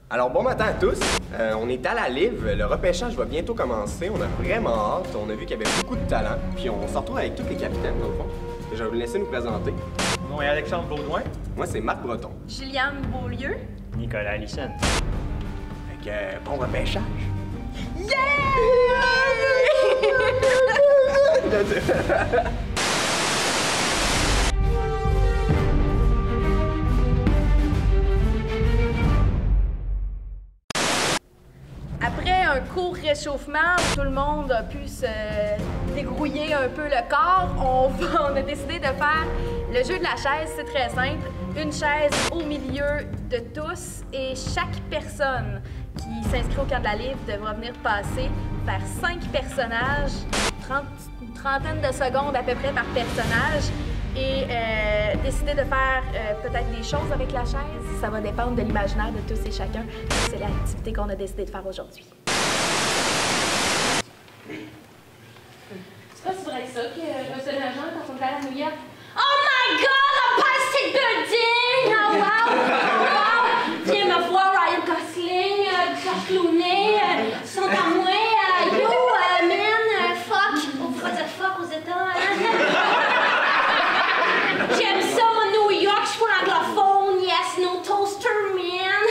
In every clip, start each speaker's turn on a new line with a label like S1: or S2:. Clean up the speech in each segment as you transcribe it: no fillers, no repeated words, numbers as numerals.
S1: Alors bon matin à tous, on est à la Live, le repêchage va bientôt commencer, on a vraiment hâte, on a vu qu'il y avait beaucoup de talent, puis on se retrouve avec tous les capitaines dans le fond. Je vais vous laisser nous présenter.
S2: Mon nom est Alexandre Baudouin.
S1: Moi c'est Marc Breton.
S3: Juliane Beaulieu.
S4: Nicolas Allison.
S1: Fait que bon repêchage!
S3: Yeah! Après un court réchauffement où tout le monde a pu se dégrouiller un peu le corps, on a décidé de faire le jeu de la chaise. C'est très simple. Une chaise au milieu de tous et chaque personne qui s'inscrit au camp de la Livre devra venir passer, faire 5 personnages, une trentaine de secondes à peu près par personnage et décider de faire peut-être des choses avec la chaise. Ça va dépendre de l'imaginaire de tous et chacun. C'est l'activité qu'on a décidé de faire aujourd'hui.
S5: C'est pas si vrai que ça que je me suis l'agent quand on est allé à New York. Oh my God, on passe cette building! Oh wow! Oh wow! Viens me voir, Ryan Gosling, George Clooney, sont à moi. Yo, man, fuck! On pourrait dire fuck aux États, hein? J'aime ça, mon New York, je suis pour anglophone, yes, no toaster, man!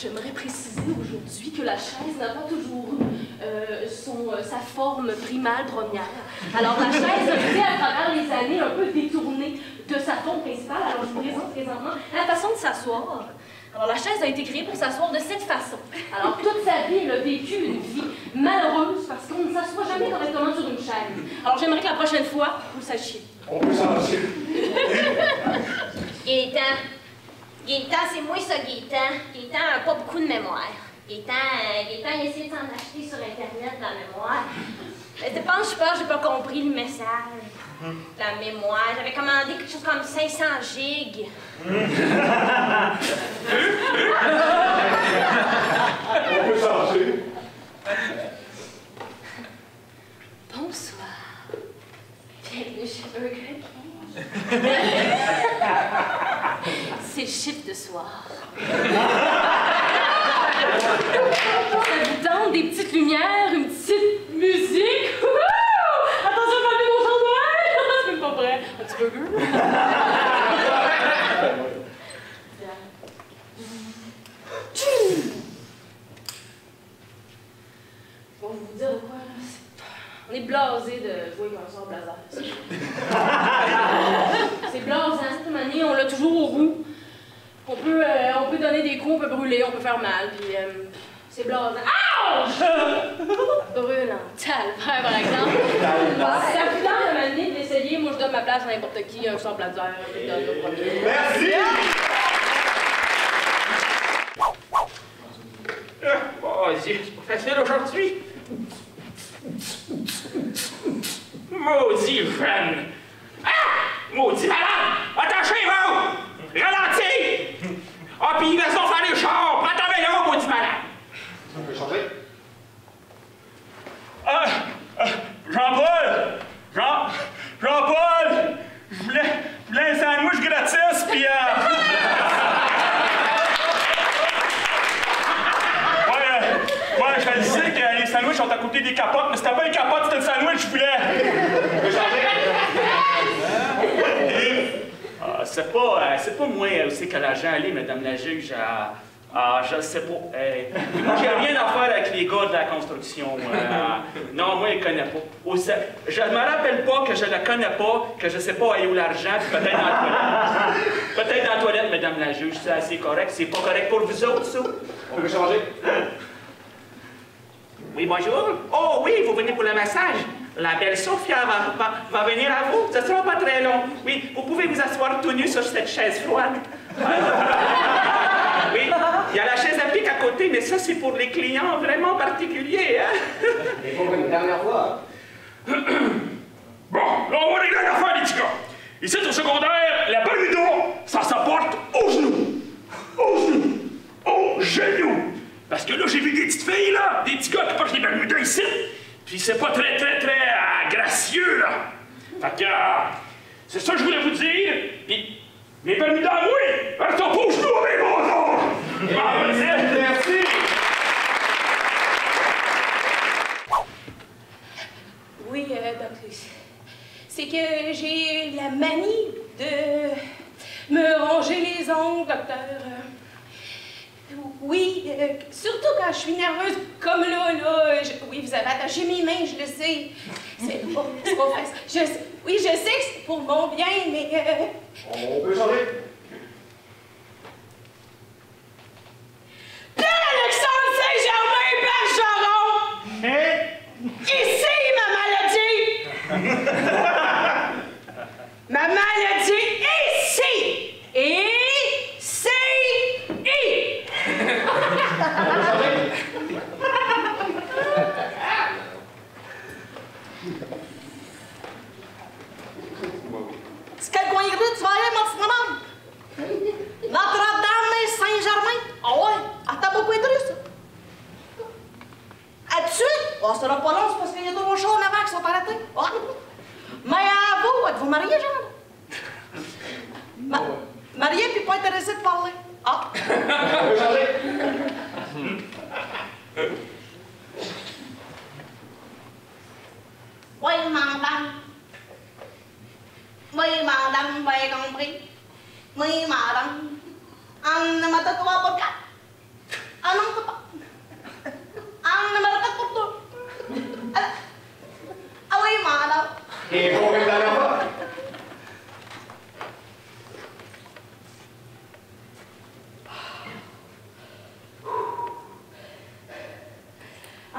S5: J'aimerais préciser aujourd'hui que la chaise n'a pas toujours sa forme primale première. Alors la chaise a été à travers les années un peu détournée de sa forme principale. Alors je vous présente présentement la façon de s'asseoir. Alors la chaise a été créée pour s'asseoir de cette façon. Alors toute sa vie, elle a vécu une vie malheureuse parce qu'on ne s'assoit jamais correctement sur une chaise. Alors j'aimerais que la prochaine fois, vous le sachiez.
S6: On peut changer.
S5: Gaétan, c'est moi ça, Gaétan. Gaétan n'a pas beaucoup de mémoire. Gaétan, il essaie de s'en acheter sur Internet, la mémoire. Mais je pense que j'ai pas compris le message. La mémoire. J'avais commandé quelque chose comme 500 gigs.
S6: On peut changer.
S5: Bonsoir. Bienvenue chez Burger King. C'est le chiffre de soir. Ça vous tente des petites lumières, une petite musique? Attention, je vais allumer mon chandail! C'est même pas vrai. Un petit burger? Bon, je vais vous dire de quoi, là? On est blasé de jouer comme ça au blazer. C'est blasant, cette manière, on l'a toujours au bout. On peut donner des coups, on peut brûler, on peut faire mal, puis c'est blasant. Ouch! Brûlant. Talvert, par exemple. Ça vous tente de m'amener d'essayer, moi je donne ma place à n'importe qui, un sans blazer, je donne le premier.
S6: Merci!
S7: Oh, c'est pas facile aujourd'hui. Maudit jeune! Ah! Maudit malade! Attachez-vous! Ralentis! Ah, puis laisse-nous faire les chars! Prends ton vélo, maudit malade!
S6: On peut changer.
S2: Jean-Paul! Jean-Paul! Je voulais un sandwich gratis, puis Ouais, je le sais que les sandwichs sont à côté des capotes, mais c'était pas une capote, c'était le sandwich que je voulais!
S6: On peut changer.
S4: C'est pas moi aussi que l'agent allé, madame la juge, je sais pas. Moi, j'ai rien à faire avec les gars de la construction. Non, moi, je connais pas. Je ne me rappelle pas que je ne connais pas, que je sais pas où l'argent, puis peut-être dans la toilette. Peut-être dans la toilette, madame la juge, c'est assez correct. C'est pas correct pour vous autres, ça?
S6: On peut changer.
S7: Oui, bonjour. Oh oui, vous venez pour le massage. La belle Sophia va venir à vous. Ce sera pas très long. Oui, vous pouvez vous asseoir tout nu sur cette chaise froide. Oui, il y a la chaise à pic à côté, mais ça, c'est pour les clients vraiment particuliers. Hein?
S6: Et pour une dernière fois.
S2: Bon, là, on va régler l'affaire, les petits gars. Ici, au secondaire, la Bermuda, ça s'apporte aux genoux. Aux genoux. Aux genoux. Parce que là, j'ai vu des petites filles, là, des petits gars qui portent des Bermudas ici. Puis c'est pas très gracieux, là. Fait que, c'est ça que je voulais vous dire. Puis, mes permis d'avouer, reste ton pouce nous avec mon
S6: Merci.
S5: Oui, doctrice. C'est que j'ai la manie de me ronger les ongles, docteur. Oui, surtout quand je suis nerveuse, comme là. Oui, vous avez attaché mes mains, je le sais. C'est pas facile. Oui, je sais que c'est pour mon bien, mais...
S6: On peut changer.
S5: Pierre-Alexandre Saint-Germain Bergeron! Ici, ma maladie! Ma maladie, ici! Ici! C'est quel coin de rue tu vas aller, mon petit maman? Notre-Dame Saint-Germain? Ah ouais? Ah, t'as beaucoup été ça? À dessus? Oh, ça sera pas long, c'est parce qu'il y a deux chats en avant qui sont arrêtés. Ah. Mais à vous, êtes-vous mariés, genre? Marié puis pas intéressé de parler. Ah!
S6: On peut changer.
S5: Oui, madame. Oui, madame, vous avez compris. Oui, madame. On ne me donne pas pour quatre. Ah non, c'est pas. On ne me donne pour deux. Ah oui, madame.
S6: Et combien de dernière fois?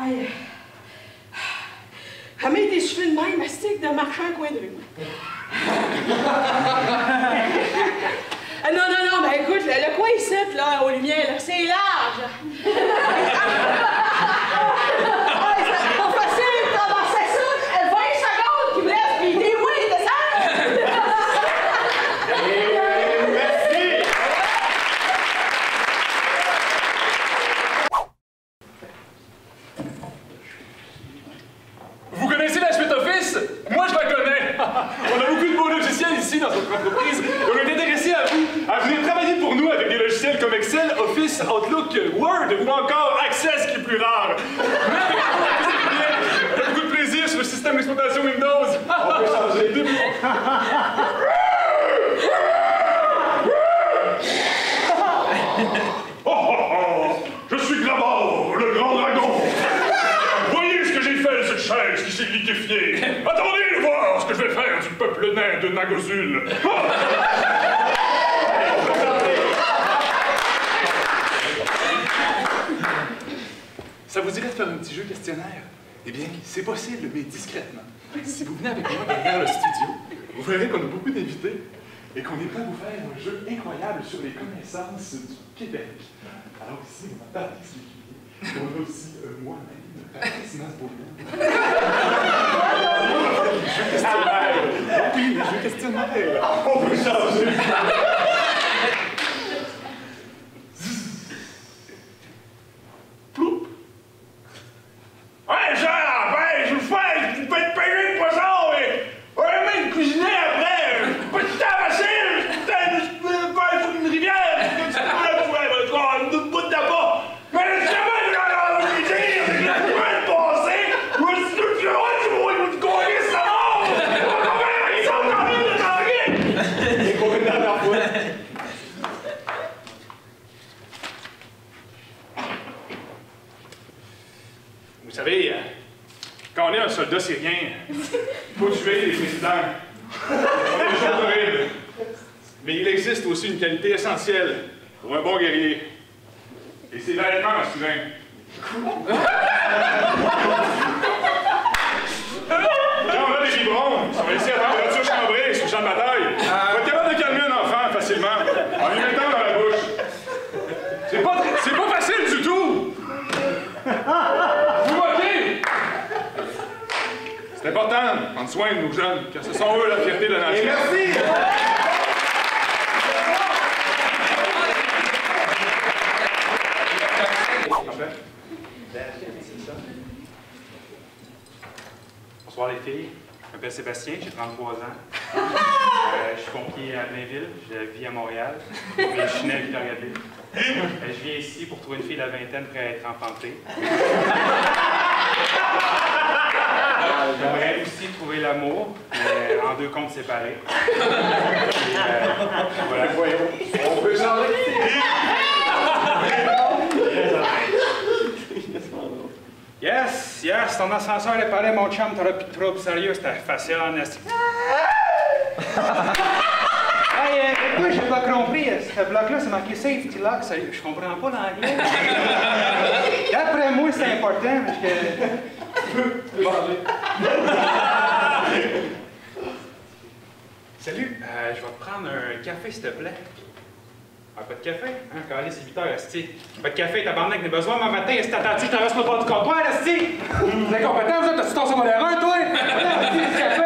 S5: Aïe. Elle met des cheveux de même, astique de marcher un coin de rue. Non, ben écoute, le coin ici, là, aux lumières, là, c'est large. C'est pas facile de traverser ça. 20 secondes qui me laissent, puis des oui, descend.
S6: Merci.
S8: Vous connaissez la suite Office? Moi, je la connais! On a beaucoup de beaux logiciels ici dans notre entreprise et on est intéressé à vous, à venir travailler pour nous avec des logiciels comme Excel, Office, Outlook, Word ou encore Access qui est plus rare. Mais avec nous, beaucoup de plaisir sur le système d'exploitation Windows.
S6: On peut changer.
S2: Je suis Glamor, le grand dragon. Voyez ce que j'ai fait de cette chaise qui s'est liquéfiée. Attendez de voir ce que je vais faire du peuple nain de Nagozul.
S8: Ça vous dirait de faire un petit jeu questionnaire? Eh bien, c'est possible, mais discrètement. Si vous venez avec moi derrière le studio, vous verrez qu'on a beaucoup d'invités et qu'on est prêt à vous faire un jeu incroyable sur les connaissances du Québec. Alors ici, on a Patrice Lécuyer, on a aussi moi-même, Patrice Masbourg. Oui, les jeux questionnaires.
S6: On peut changer.
S2: Ploup. Ouais, genre, ben, je vous fais, vous faites payer le poisson et on va même cuisiner après. Pas de temps facile, je peux faire sur une rivière, tu peux une bout de là-bas. Mais le chemin, là, on va dire, c'est la semaine passée, je me suis dit, tu vas vous coller ça mort. Ils sont en train de t'enlever.
S6: Et combien de dernière fois?
S2: Vous savez, quand on est un soldat syrien, il faut tuer les présidents. On est des choses horribles. Mais il existe aussi une qualité essentielle pour un bon guerrier. Et c'est l'allaitement masculin. Quand on a des biberons, on va laisser à température chambrée sur le champ de bataille. On va être capable de calmer un enfant facilement en lui mettant dans la bouche. C'est pas facile du tout! Vous moquez! C'est important de prendre soin de nos jeunes, car ce sont eux la fierté de la nation.
S6: Et merci!
S9: Bonsoir les filles, je m'appelle Sébastien, j'ai 33 ans. Je suis pompier à Blainville, je vis à Montréal, mais je suis né à Victoriaville. Je viens ici pour trouver une fille de la vingtaine prête à être enfantée. J'aimerais aussi trouver l'amour, mais en 2 comptes séparés. Voilà.
S6: On peut changer.
S9: Yes, yes, ton ascenseur est parlé, mon chum, t'auras plus de trouble, sérieux, c'était facile en esti. Hey, moi, j'ai pas compris, ce bloc-là, c'est marqué Safety Lock, sérieux, je comprends pas l'anglais. D'après moi, c'est important, parce que... Salut, je vais te prendre un café, s'il te plaît. Ah, pas de café? Hein, calé, c'est 8 heures, esti. Pas de café, tabarnak, des besoins, ma matin, esti, t'attends-tu, je t'en reste le bord du comptoir, esti? Vous êtes compétent, vous êtes, t'as-tu ton secondaire 1, toi? Voilà, esti, du café,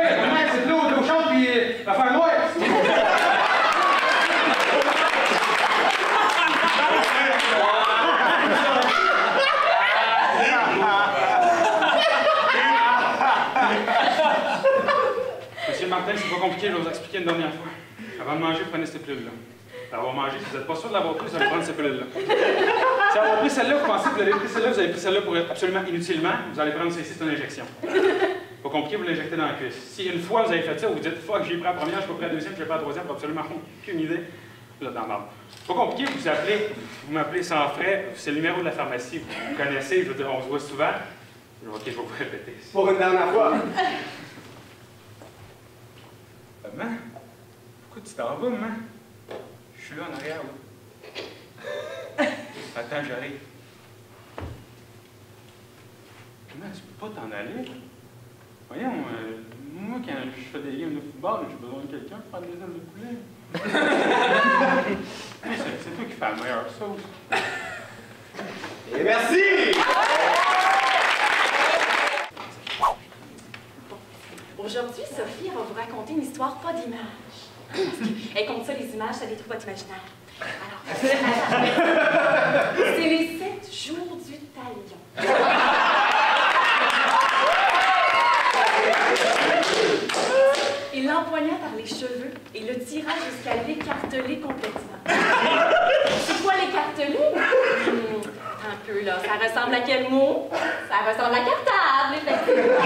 S9: c'est de l'eau chaude, puis l'affaire noire, esti. Monsieur Martin, c'est pas compliqué, je vais vous expliquer une dernière fois. Avant de manger, prenez cette pilule-là. D'avoir mangé, si vous n'êtes pas sûr de l'avoir pris, vous allez prendre cette pilule-là. Si avoir pris celle-là, vous pensez que vous avez pris celle-là, vous avez pris celle-là pour absolument inutilement, vous allez prendre celle-ci, c'est une injection. Pas compliqué, vous l'injectez dans la cuisse. Si une fois vous avez fait ça, vous dites, fuck, j'ai pris la première, je peux pris la deuxième, j'ai pris la troisième, pas absolument aucune idée. Là, dans l'arbre. Pas compliqué, vous m'appelez sans frais, c'est le numéro de la pharmacie, vous connaissez, je veux dire, on se voit souvent. Ok, je vais vous répéter.
S1: Pour une dernière fois.
S9: Maman? Pourquoi tu t'en vas, maman? Je suis là en arrière, là. Attends, j'arrive. Maman, tu peux pas t'en aller? Voyons, moi, quand je fais des games de football, j'ai besoin de quelqu'un pour prendre des ailes de poulet. C'est toi qui fais la meilleure sauce.
S1: Et merci!
S5: Aujourd'hui, Sophie va vous raconter une histoire pas d'images. Elle compte ça, les images, ça détruit votre imaginaire. Alors, c'est les 7 jours du talion. Il l'empoigna par les cheveux et le tira jusqu'à l'écarteler complètement. C'est quoi l'écarteler? Un peu, là. Ça ressemble à quel mot? Ça ressemble à cartable, effectivement.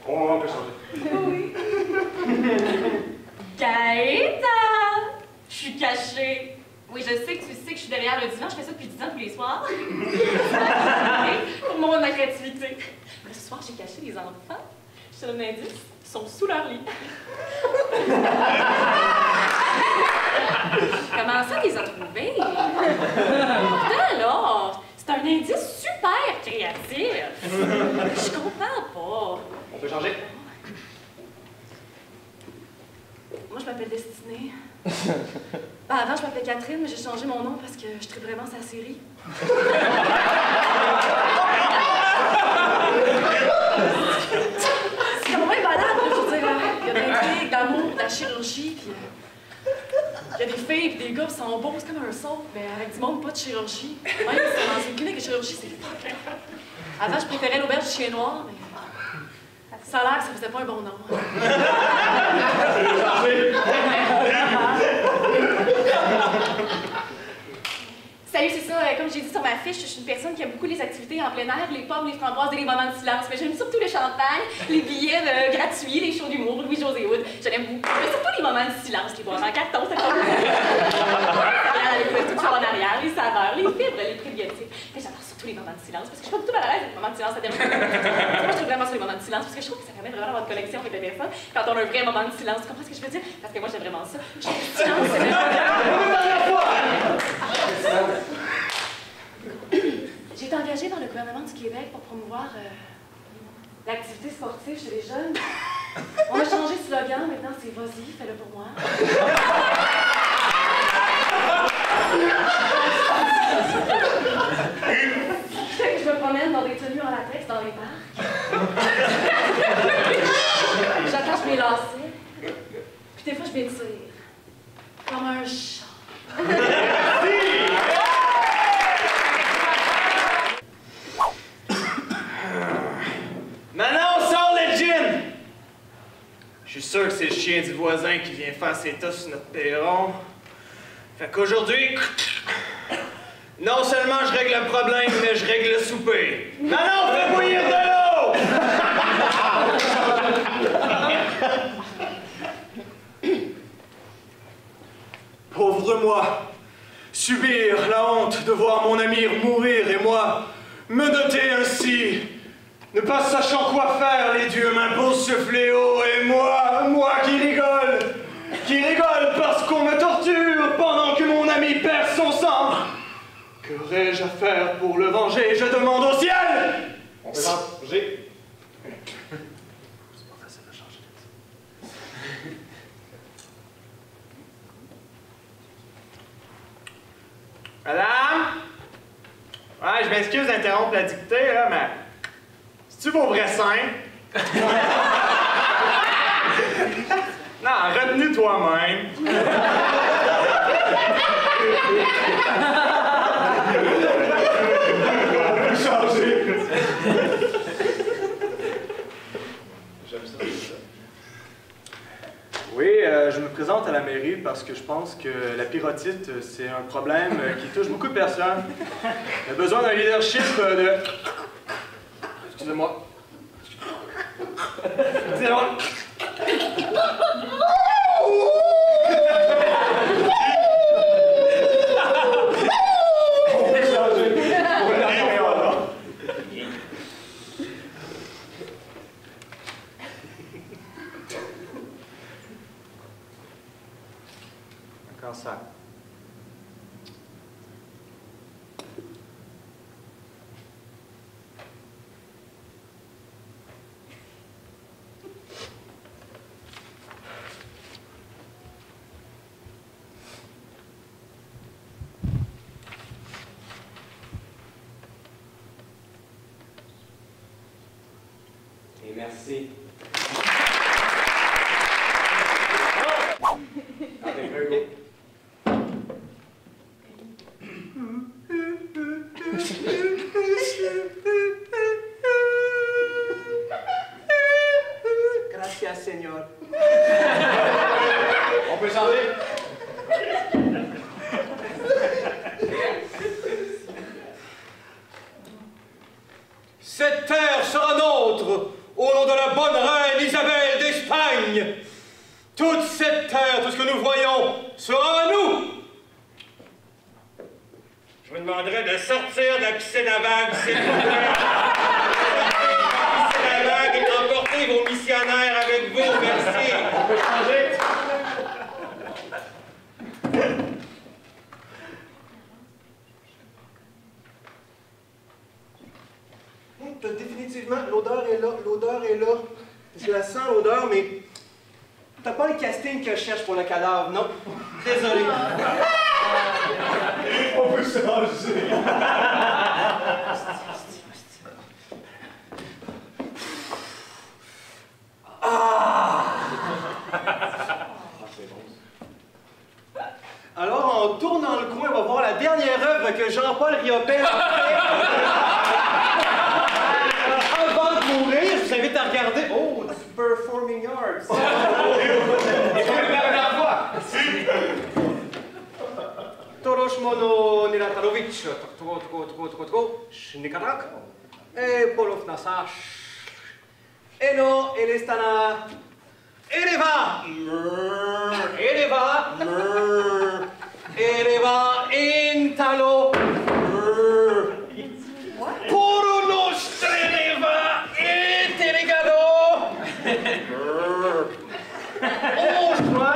S9: On peut changer.
S5: Oui. Gaëtan! Je suis cachée. Oui, je sais que tu sais que je suis derrière le divan. Je fais ça depuis 10 ans tous les soirs. Pour mon créativité. Mais ce soir, j'ai caché les enfants. Je te donne un indice. Ils sont sous leur lit. Comment ça, les a trouvés? Pourtant, là, c'est un indice super créatif. Je comprends pas.
S1: On peut changer.
S5: Moi, je m'appelle Destinée. Avant, je m'appelais Catherine, mais j'ai changé mon nom parce que je tripe vraiment sa série. C'est quand même malade, là, je veux dire. Il y a de l'intrigue, d'amour, de la chirurgie, puis il y a des filles et des gars qui sont beaux, c'est comme un saut, mais avec du monde, pas de chirurgie. Même si c'est dans une clinique de chirurgie, c'est fuck. Avant, je préférais l'auberge du chien noir, mais ça a l'air que ça faisait pas un bon nom. Salut, c'est ça. Comme j'ai dit sur ma fiche, je suis une personne qui aime beaucoup les activités en plein air, les pommes, les framboises et les moments de silence. Mais j'aime surtout le champagne, les billets gratuits, les shows d'humour, Louis-José Hood. Je l'aime beaucoup. Mais surtout les moments de silence, les boîtes en carton, c'est comme avec le tout en arrière, les saveurs, les fibres, les prébiotiques. Mais j'adore surtout les moments de silence parce que je suis pas du tout mal à l'aise avec les moments de silence. Moi, je trouve vraiment sur les moments de silence parce que je trouve que ça permet vraiment d'avoir une connexion avec la personne quand on a un vrai moment de silence. Tu comprends ce que je veux dire? Parce que moi, j'aime vraiment ça. Je trouve que le silence, c'est J'ai été engagée dans le gouvernement du Québec pour promouvoir l'activité sportive chez les jeunes. On a changé de slogan, maintenant c'est « Vas-y, fais-le pour moi ». Je me promène dans des tenues en latex dans les parcs. J'attache mes lacets. Puis des fois, je m'étire. Comme un chat.
S10: chien du voisin qui vient faire ses tas sur notre perron. Fait qu'aujourd'hui, non seulement je règle le problème, mais je règle le souper. Non, fais bouillir de l'eau! Pauvre moi, subir la honte de voir mon ami mourir et moi, me noter ainsi, ne pas sachant quoi faire, les dieux m'imposent ce fléau et moi qui rigole parce qu'on me torture pendant que mon ami perd son sang. Qu'aurais-je à faire pour le venger? Je demande au ciel!
S1: On peut changer.
S10: C'est pas facile de changer. Madame? Ouais, je m'excuse d'interrompre la dictée, là, mais... C'est-tu vos vrais seins? Non, retenu toi-même.
S8: Changer.
S10: Oui, je me présente à la mairie parce que je pense que la pyrotite, c'est un problème qui touche beaucoup de personnes. Il y a besoin d'un leadership de... Excusez-moi. Excusez-moi. Un cancer.
S1: Et merci.
S10: Gracias, señor.
S1: On peut changer?
S11: Cette terre sera nôtre au nom de la bonne reine Isabelle d'Espagne. Toute cette terre, tout ce que nous voyons, sera à nous. Je vous demanderai de sortir de la piscine à vagues, s'il vous plaît. Sortez de la piscine à vagues et emportez vos missionnaires avec vous, merci.
S1: On peut changer?
S10: Définitivement, l'odeur est là, Je la sens, l'odeur, mais... T'as pas le casting que je cherche pour le cadavre, non? Désolé.
S8: On peut changer.
S10: Alors, on tourne dans le coin, on va voir la dernière œuvre que Jean-Paul Riopelle a fait. Avant de mourir, je vous invite à regarder... Oh, Performing Arts. Et puis, la fois. Toroshmono Nilatarovich, Shnikarak, et Polof Nasash. Eno, Elestana, Ereva, Ereva, Intalo, Puro nostre Ereva, Eterigado, Ostra,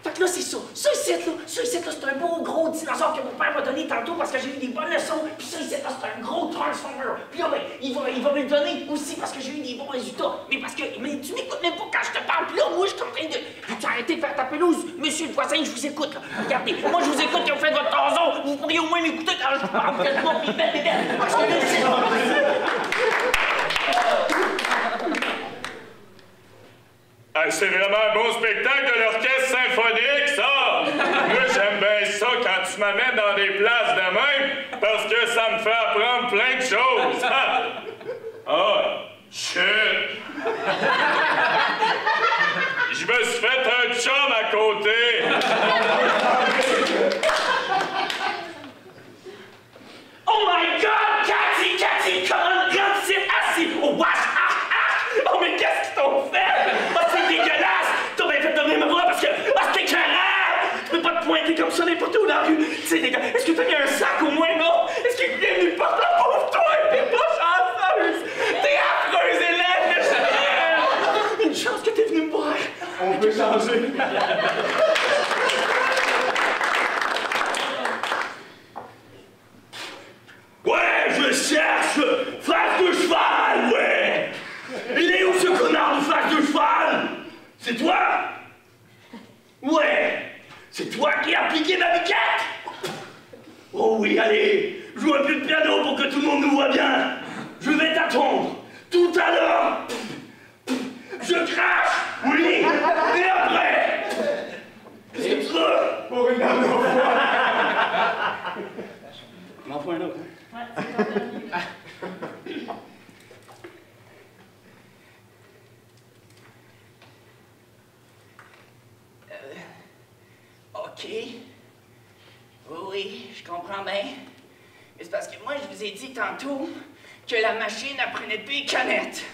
S7: Fait que là, c'est ça. Ça ici, là, c'est un beau gros dinosaure que mon père m'a donné tantôt parce que j'ai eu des bonnes leçons. Puis ça ici, là, c'est un gros Transformer. Puis là, ben, il va me le donner aussi parce que j'ai eu des bons résultats. Mais parce que, mais tu m'écoutes même pas quand je te parle. Puis là, moi, je suis en train de... Peux-tu arrêter de faire ta pelouse? Monsieur le voisin, je vous écoute, là. Regardez, moi, je vous écoute quand vous faites votre tason. Vous pourriez au moins m'écouter quand je parle. Faites-moi, puis belle. Parce que là,
S2: Ah, c'est vraiment un bon spectacle de l'orchestre symphonique, ça! tu m'amènes dans des places de même parce que ça me fait apprendre plein de choses. Ah, shit! Je me suis fait un chum à côté.
S7: Oh my God! Cathy, comment regarde, c'est assis! Oh, wesh! Oh, mais qu'est-ce qu'ils t'ont fait? Ah, c'est dégueulasse! T'as bien fait de venir me voir parce que... Ah, c'est écœurant! Tu peux pas te pointer comme ça n'importe où dans la rue! C'est dégueulasse! Est-ce que t'as mis un sac au moins, non? Est-ce qu'il est venu porter la pauvre toi? T'es pas chanceuse! T'es affreuse, Hélène! Mais je... Une chance que t'es venu me voir!
S1: On peut changer!
S7: Ouais, je cherche face de cheval, ouais! Il est où ce connard de face de cheval? C'est toi? Ouais! C'est toi qui as appliqué ma biquette? Oh oui, allez, joue un peu de piano pour que tout le monde nous voit bien. Je vais t'attendre. Tout à l'heure. Je crache, oui, et après. Qu'est-ce que tu veux?
S1: Pour une dernière fois!
S7: On en faut un autre.
S5: Ouais, c'est ton dernier.
S7: OK. Oui, je comprends bien. Mais c'est parce que moi, je vous ai dit tantôt que la machine apprenait plus les canettes.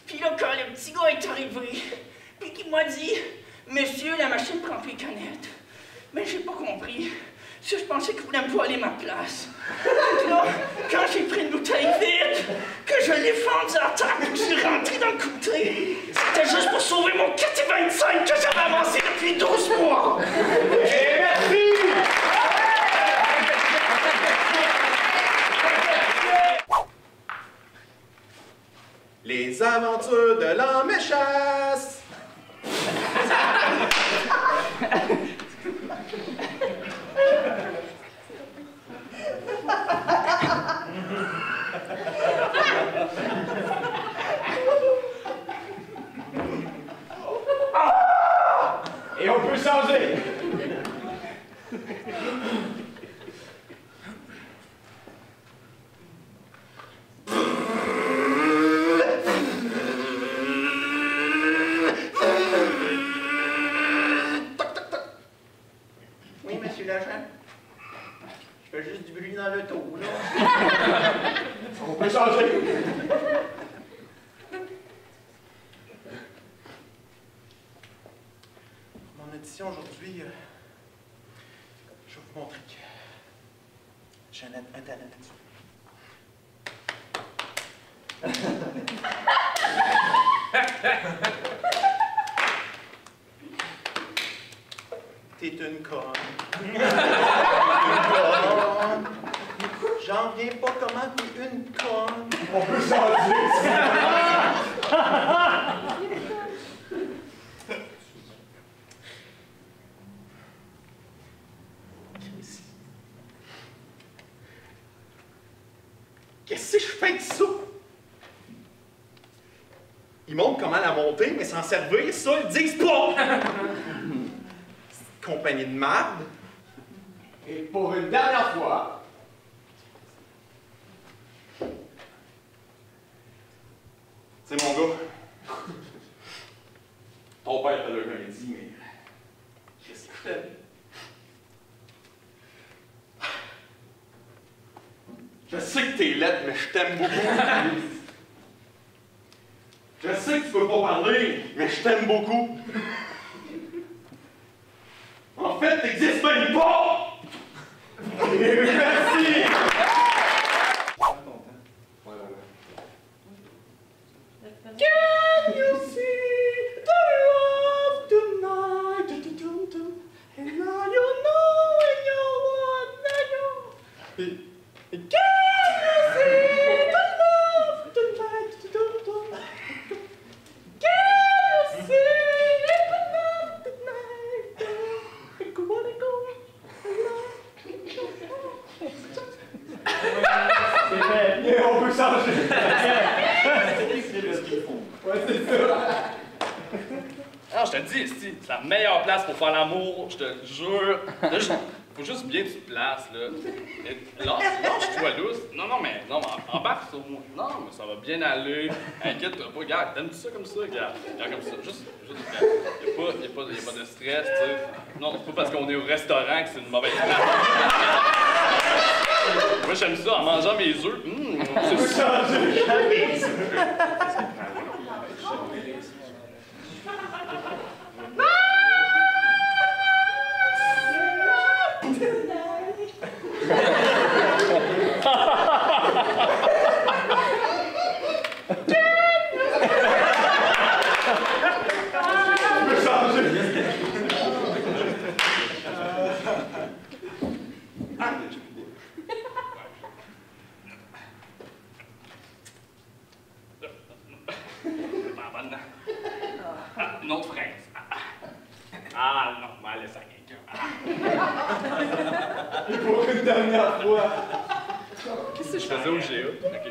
S7: Puis là, quand le petit gars est arrivé, puis qu'il m'a dit « Monsieur, la machine prend plus les canettes. » Mais j'ai pas compris. Ça, je pensais qu'il voulait me voler ma place. Donc là, quand j'ai pris une bouteille vide, que je l'ai fendue à terre, que je suis rentré dans le côté, c'était juste pour sauver mon 4,25 que j'avais avancé depuis 12 mois.
S1: Et merci! Les aventures de l'homme chasse! Et on peut changer!
S7: Oui, monsieur l'agent. Je fais juste du bruit dans l'auto, là.
S1: On peut changer! Mon audition aujourd'hui, je vais vous montrer que j'ai un talent là-dessus. T'es une conne. T'es une conne. J'en viens pas comment t'es une conne. On peut changer! Qu'est-ce que je fais de ça? Ils montrent comment la monter, mais s'en servir, ça, ils disent pas! Compagnie de marde. Et pour une dernière fois, c'est mon gars. Ton père te l'a jamais dit, mais qu'est-ce que je t'aime? Je sais que t'es laide, mais je t'aime beaucoup. Je sais que tu peux pas parler, mais je t'aime beaucoup. En fait, t'existes même pas! Merci! Can you see the love tonight? And now you know when you're one. Can you see the love tonight? Can you see the love tonight? I wanna go. C'est vrai. On peut changer. Ouais, c'est ça.
S4: Alors, je te dis, c'est la meilleure place pour faire l'amour, je te jure.
S12: faut juste bien que tu te places, là. Lâche-toi lousse. Non, mais embarque sur moi. Non, mais ça va bien aller. Inquiète-toi pas. Regarde, t'aimes-tu ça comme ça? Regarde comme ça. Juste, regarde. Y a pas de stress, tu sais. Non, c'est pas parce qu'on est au restaurant que c'est une mauvaise place. Moi, j'aime ça en mangeant mes œufs. C'est ça. Une autre fraise. Ah non, on va laisser à quelqu'un.
S10: Pour une dernière fois.
S12: Qu'est-ce que je faisais au GA? Ok.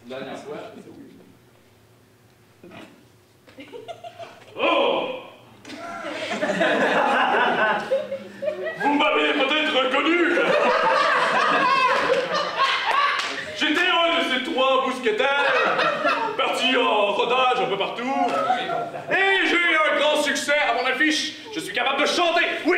S12: Une dernière fois. Oh! Vous m'avez peut-être reconnu! J'étais un de ces 3 mousquetaires, partis en rodage un peu partout, et j'ai eu un grand succès à mon affiche. Je suis capable de chanter, oui!